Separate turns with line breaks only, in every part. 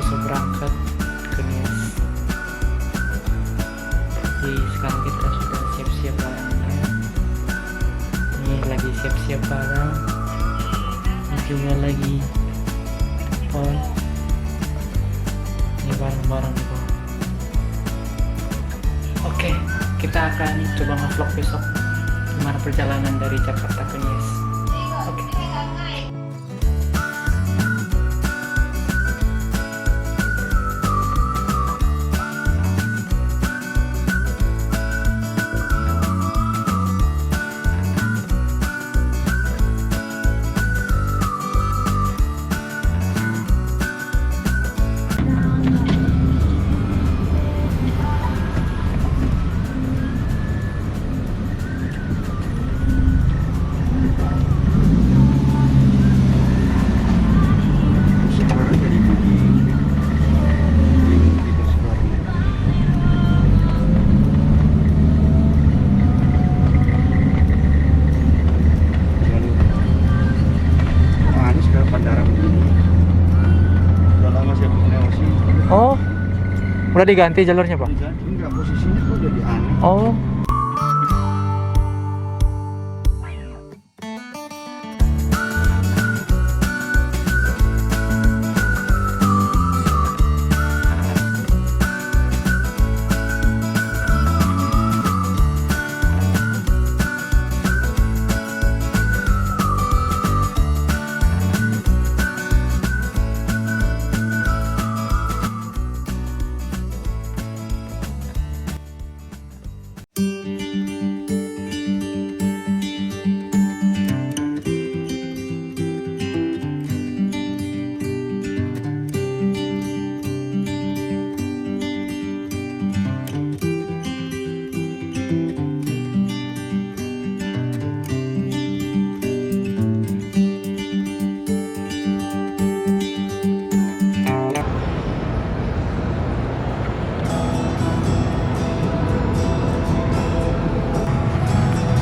besok berangkat ke Nias. Jadi sekarang kita sudah siap-siap barangnya. Ini lagi siap-siap barang. Ini juga lagi on. Ini barang-barang di bawah. Oke, kita akan coba nge-vlog besok gimana perjalanan dari Jakarta ke Nias. Oke. Oh, udah diganti jalurnya, Pak?
Diganti, enggak, posisinya tuh jadi aneh.
Oh.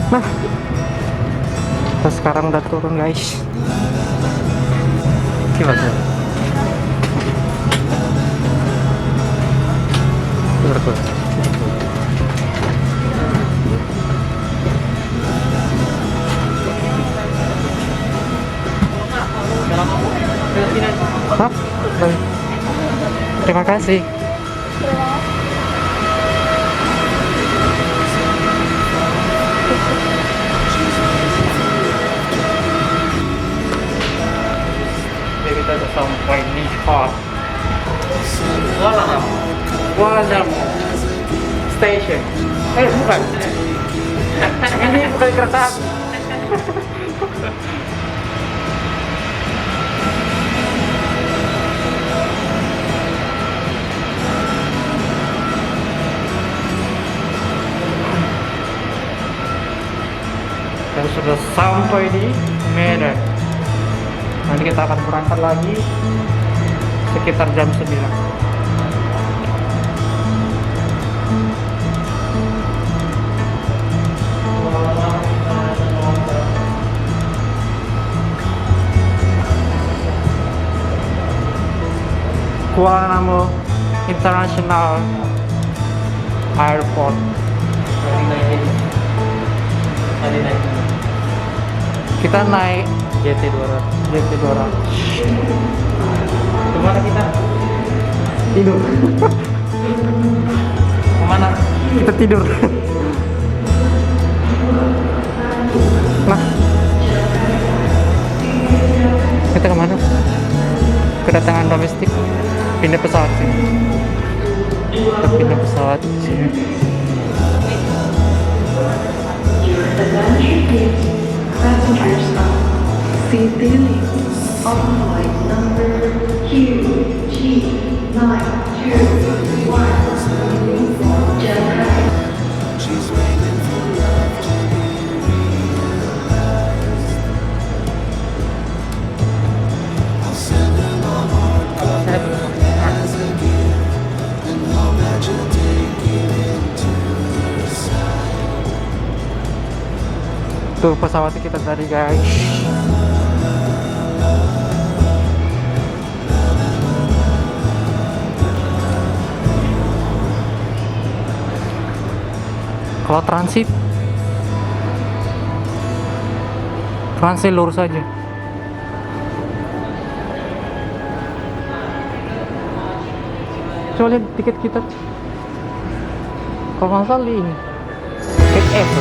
Nah, kita sekarang udah turun, guys. Gimana? Turun. Hah? Baik. Terima kasih. Kita udah sampai di spot Pulang Station. Bukan. Ini bukan kereta api. Kita sudah sampai di Medan. Nanti kita akan berangkat lagi sekitar jam 9. Kuala Namu International Airport. Kita naik JT 200. Kemana kita? Tidur. Kemana? Kita tidur. Nah, kita kemana? Kedatangan domestik. Pindah pesawat sih. Kita pindah pesawat sini.
Passengers seat Delhi on flight number QG921 Jakarta.
Tuh pesawat kita tadi, guys. Kalau transit lurus aja. Coba lihat tiket kita. Kalau nggak salah ini tiket F.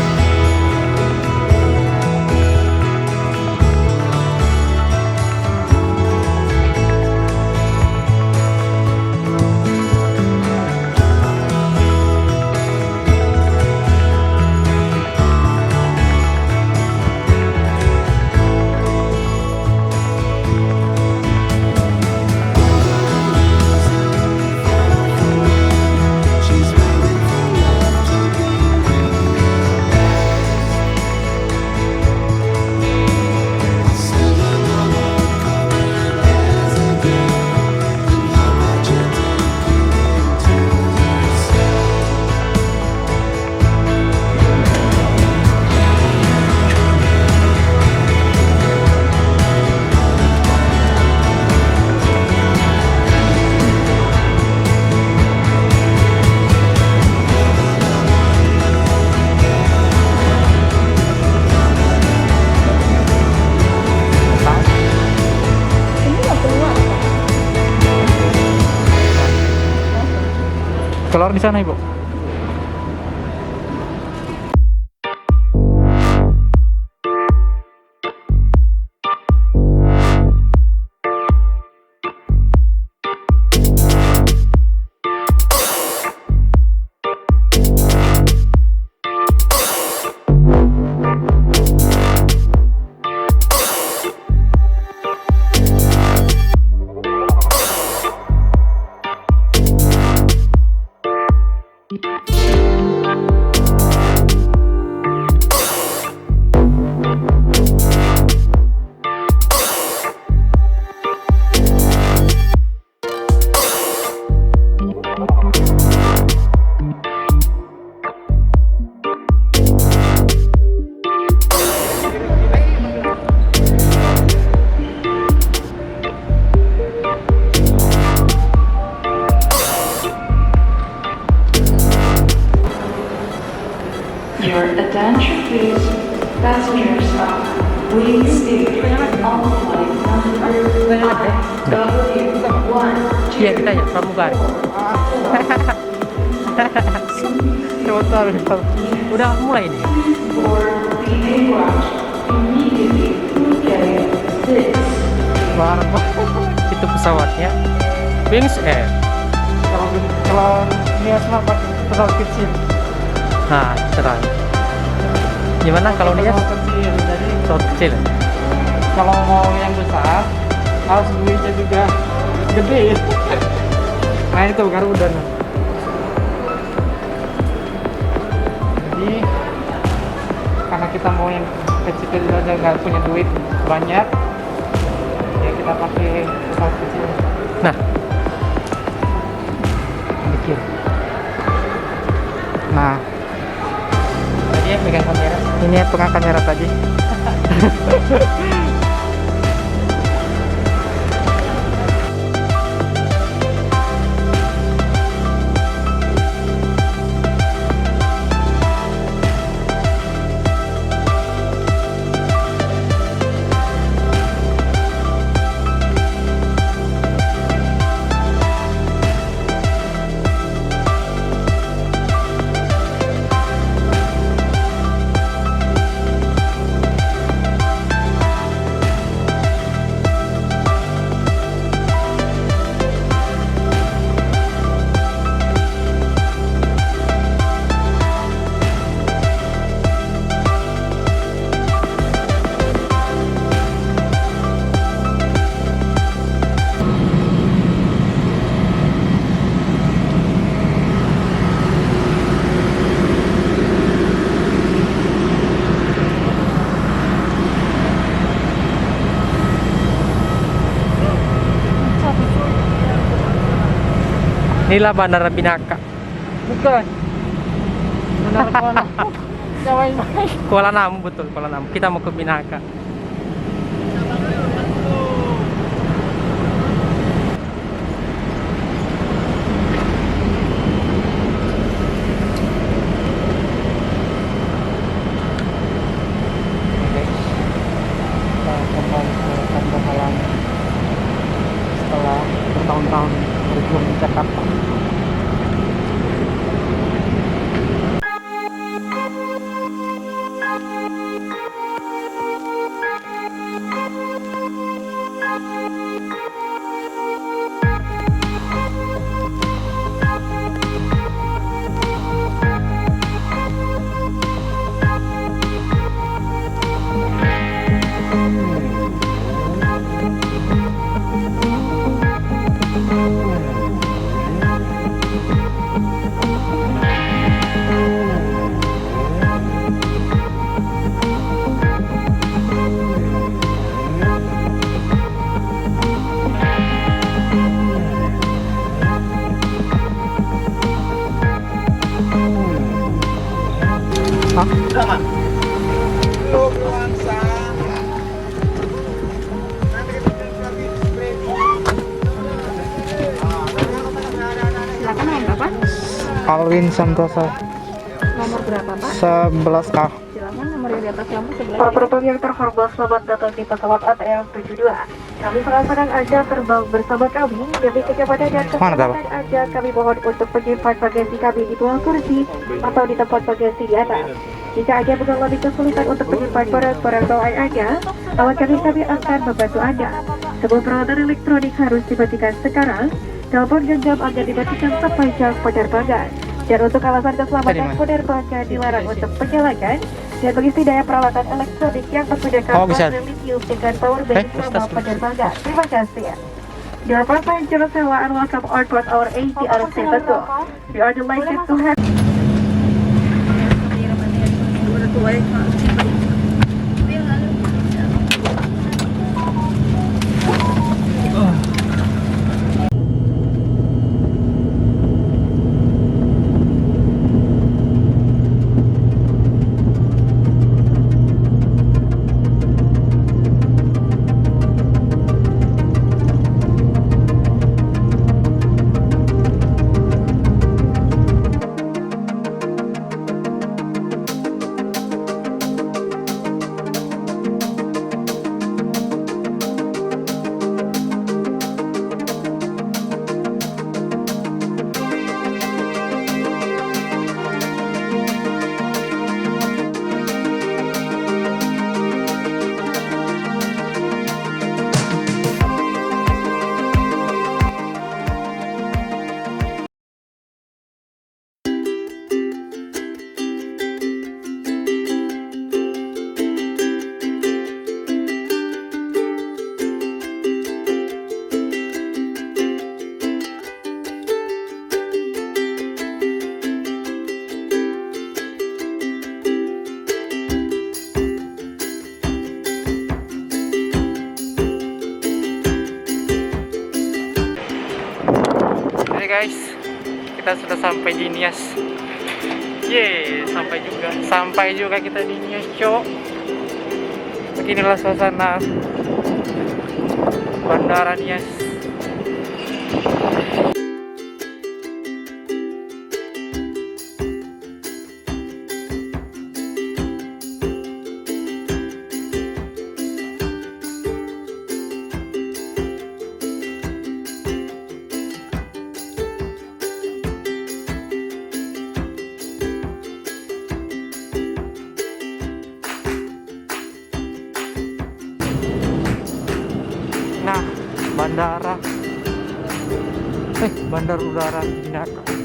Keluar di sana, Ibu.
Your attention please. Passengers please stay on flight number IW1.
Iya, kita ya pramugari. Coba udah mulai nih.
For the aircraft, immediately get this.
Barang itu pesawatnya Wings Air. Kalau Nias mah pakai pesawat kecil. Nah, terang. Gimana kalau Nias?
kecil, jadi
Pesawat kecil.
kalau mau yang besar harus duitnya juga gede. Nah itu Garuda. Jadi karena kita mau yang kecil-kecil aja nggak punya duit banyak, ya kita pakai pesawat kecil.
Nah, mikir.
Nah,
Tadi yang pegang kamera.
ini pegang kamera tadi.
Inilah Bandara Binaka.
Bukan. Benar mana? Jawai mai.
Kuala Namu, betul, Kuala Namu. Kita mau ke Binaka. bertahun-tahun berjuang di Jakarta.
Silakan nomor berapa?
Alwin Santosa
Nomor berapa Pak?
11A.
Silakan nomor yang di atas lampu sebelah
Pak
kiri.
penumpang yang terhormat, selamat datang di pesawat ATM72. Kami sangat senang Anda terbang bersama kami. Demi kenyamanan dan keselamatan Anda, kami mohon untuk menyimpan bagasi kami di bawah kursi atau di tempat bagasi di atas. Jika Anda mengalami kesulitan untuk menyimpan barang-barang bawaan Anda, awak kami akan membantu Anda. Semua peralatan elektronik harus dimatikan sekarang. Telepon genggam agar dimatikan sepanjang penerbangan. Dan untuk alasan keselamatan penerbangan dilarang untuk menyalakan dan mengisi daya peralatan elektronik yang menggunakan baterai lithium dengan power bank selama penerbangan. Terima kasih. Dear passengers, hello and welcome on board our ATR Bus. We are delighted to have
Guys, kita sudah sampai di Nias. Yeay, sampai juga kita di Nias, cok. Beginilah suasana Bandara Nias. Nah, bandar udara Jakarta.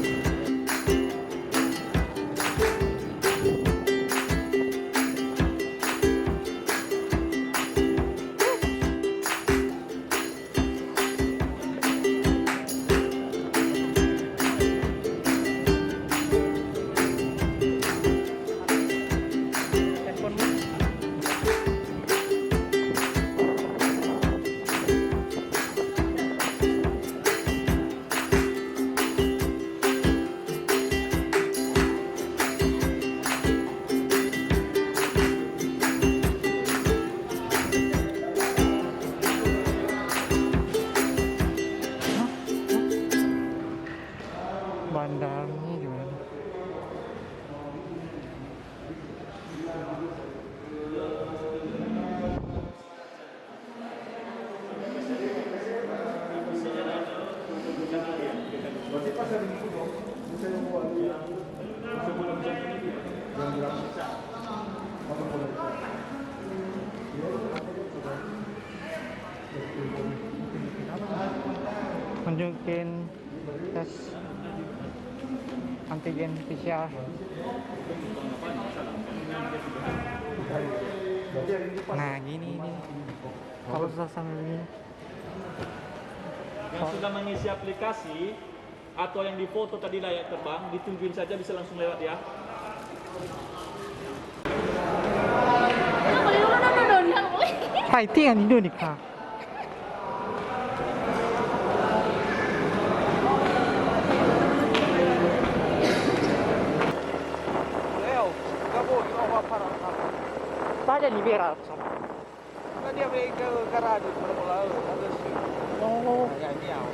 Tunjukin tes antigen PCR. Nah gini ini kalau sudah sambil ini
Yang sudah mengisi aplikasi atau yang difoto tadi layak terbang, ditungguin saja bisa langsung lewat ya.
파이팅 아니니까. Saja liberal.
Dia beli ke garasi mula-mula ada sih.
Oh,
Ya niau.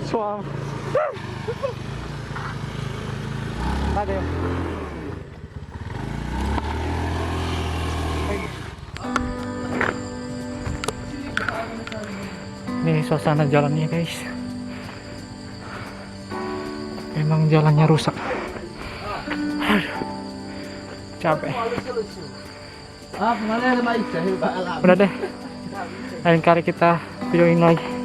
suam. Ada ya. Nih suasana jalannya guys. Emang jalannya rusak. Aduh, capek. Udah deh, lain kali kita videoin lagi.